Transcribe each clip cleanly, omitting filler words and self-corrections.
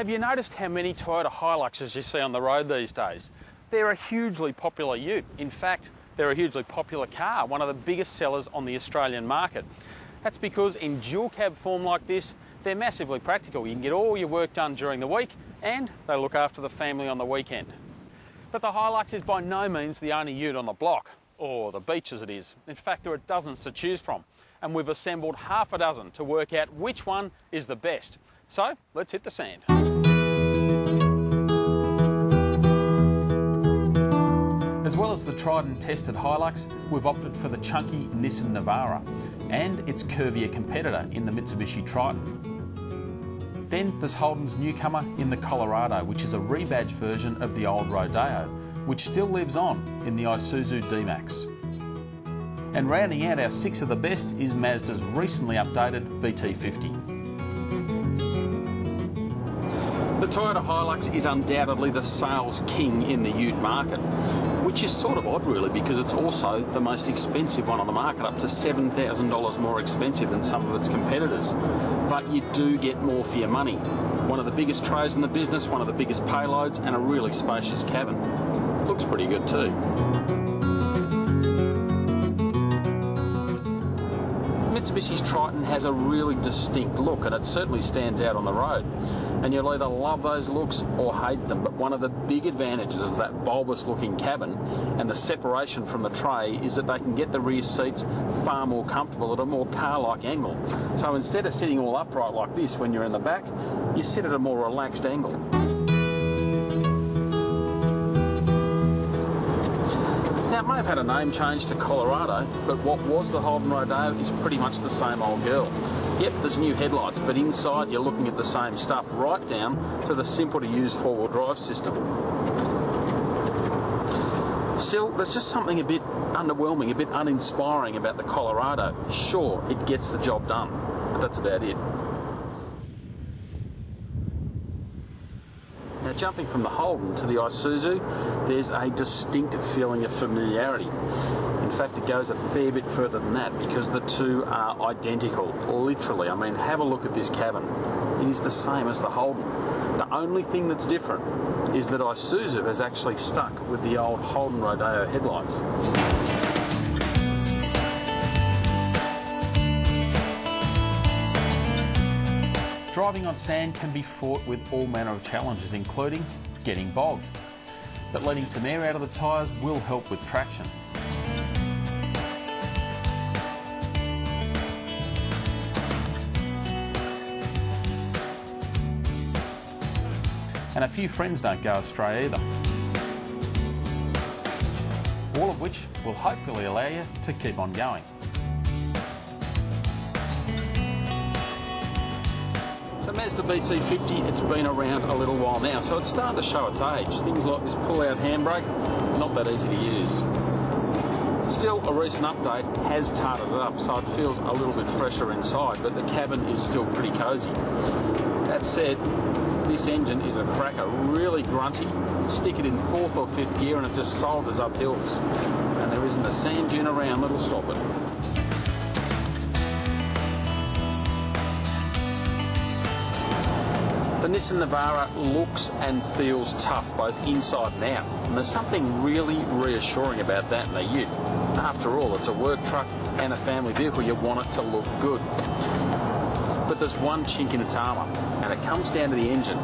Have you noticed how many Toyota HiLuxes you see on the road these days? They're a hugely popular ute. In fact, they're a hugely popular car, one of the biggest sellers on the Australian market. That's because in dual cab form like this, they're massively practical. You can get all your work done during the week and they look after the family on the weekend. But the HiLux is by no means the only ute on the block, or the beach as it is. In fact, there are dozens to choose from, and we've assembled half a dozen to work out which one is the best. So, let's hit the sand. As well as the Triton tested HiLux, we've opted for the chunky Nissan Navara and its curvier competitor in the Mitsubishi Triton. Then there's Holden's newcomer in the Colorado, which is a rebadged version of the old Rodeo, which still lives on in the Isuzu D-Max. And rounding out our 6 of the best is Mazda's recently updated BT50. The Toyota HiLux is undoubtedly the sales king in the ute market, which is sort of odd really, because it's also the most expensive one on the market, up to $7,000 more expensive than some of its competitors. But you do get more for your money. One of the biggest trays in the business, one of the biggest payloads, and a really spacious cabin. Looks pretty good too. Mitsubishi's Triton has a really distinct look, and it certainly stands out on the road. And you'll either love those looks or hate them, but one of the big advantages of that bulbous looking cabin and the separation from the tray is that they can get the rear seats far more comfortable at a more car-like angle. So instead of sitting all upright like this when you're in the back, you sit at a more relaxed angle. Now, it may have had a name change to Colorado, but what was the Holden Rodeo is pretty much the same old girl. Yep, there's new headlights, but inside you're looking at the same stuff, right down to the simple-to-use four-wheel drive system. Still, there's just something a bit underwhelming, a bit uninspiring about the Colorado. Sure, it gets the job done, but that's about it. Now, jumping from the Holden to the Isuzu, there's a distinct feeling of familiarity. In fact, it goes a fair bit further than that because the two are identical, literally. I mean, have a look at this cabin. It is the same as the Holden. The only thing that's different is that Isuzu has actually stuck with the old Holden Rodeo headlights. Driving on sand can be fraught with all manner of challenges, including getting bogged. But letting some air out of the tyres will help with traction. And a few friends don't go astray either. All of which will hopefully allow you to keep on going. The Mazda BT50, it's been around a little while now, so it's starting to show its age. Things like this pull-out handbrake, not that easy to use. Still, a recent update has tarted it up, so it feels a little bit fresher inside, but the cabin is still pretty cosy. That said, this engine is a cracker, really grunty. Stick it in 4th or 5th gear and it just soldiers up hills. And there isn't a sand dune around that'll stop it. The Nissan Navara looks and feels tough both inside and out, and there's something really reassuring about that in a ute. After all, it's a work truck and a family vehicle, you want it to look good. But there's one chink in its armour, and it comes down to the engine.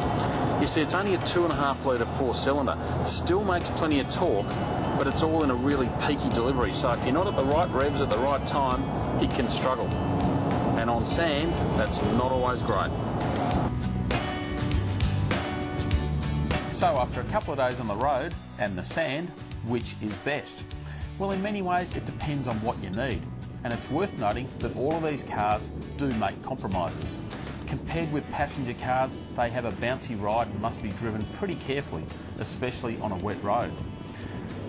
You see, it's only a 2.5 litre 4-cylinder, still makes plenty of torque, but it's all in a really peaky delivery, so if you're not at the right revs at the right time, it can struggle. And on sand, that's not always great. So after a couple of days on the road and the sand, which is best? Well, in many ways it depends on what you need, and it's worth noting that all of these cars do make compromises. Compared with passenger cars, they have a bouncy ride and must be driven pretty carefully, especially on a wet road.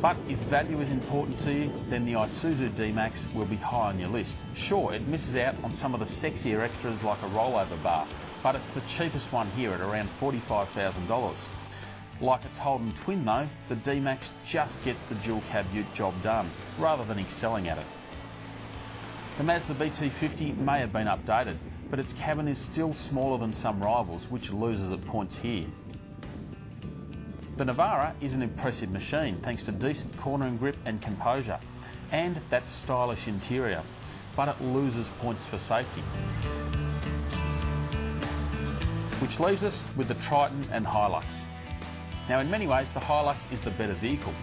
But if value is important to you, then the Isuzu D-Max will be high on your list. Sure, it misses out on some of the sexier extras like a rollover bar, but it's the cheapest one here at around $45,000. Like its Holden twin though, the D-Max just gets the dual cab ute job done, rather than excelling at it. The Mazda BT50 may have been updated, but its cabin is still smaller than some rivals, which loses at points here. The Navara is an impressive machine thanks to decent cornering grip and composure, and that stylish interior, but it loses points for safety. Which leaves us with the Triton and HiLux. Now in many ways the HiLux is the better vehicle,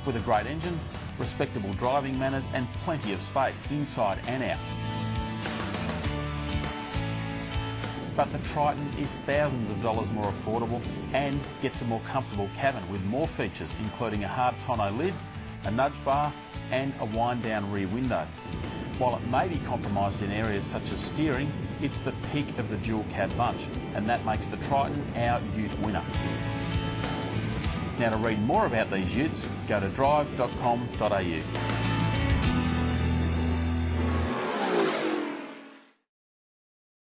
with a great engine, respectable driving manners and plenty of space inside and out. But the Triton is thousands of dollars more affordable and gets a more comfortable cabin with more features, including a hard tonneau lid, a nudge bar and a wind down rear window. While it may be compromised in areas such as steering, it's the peak of the dual cab bunch, and that makes the Triton our ute winner. Now to read more about these utes, go to Drive.com.au.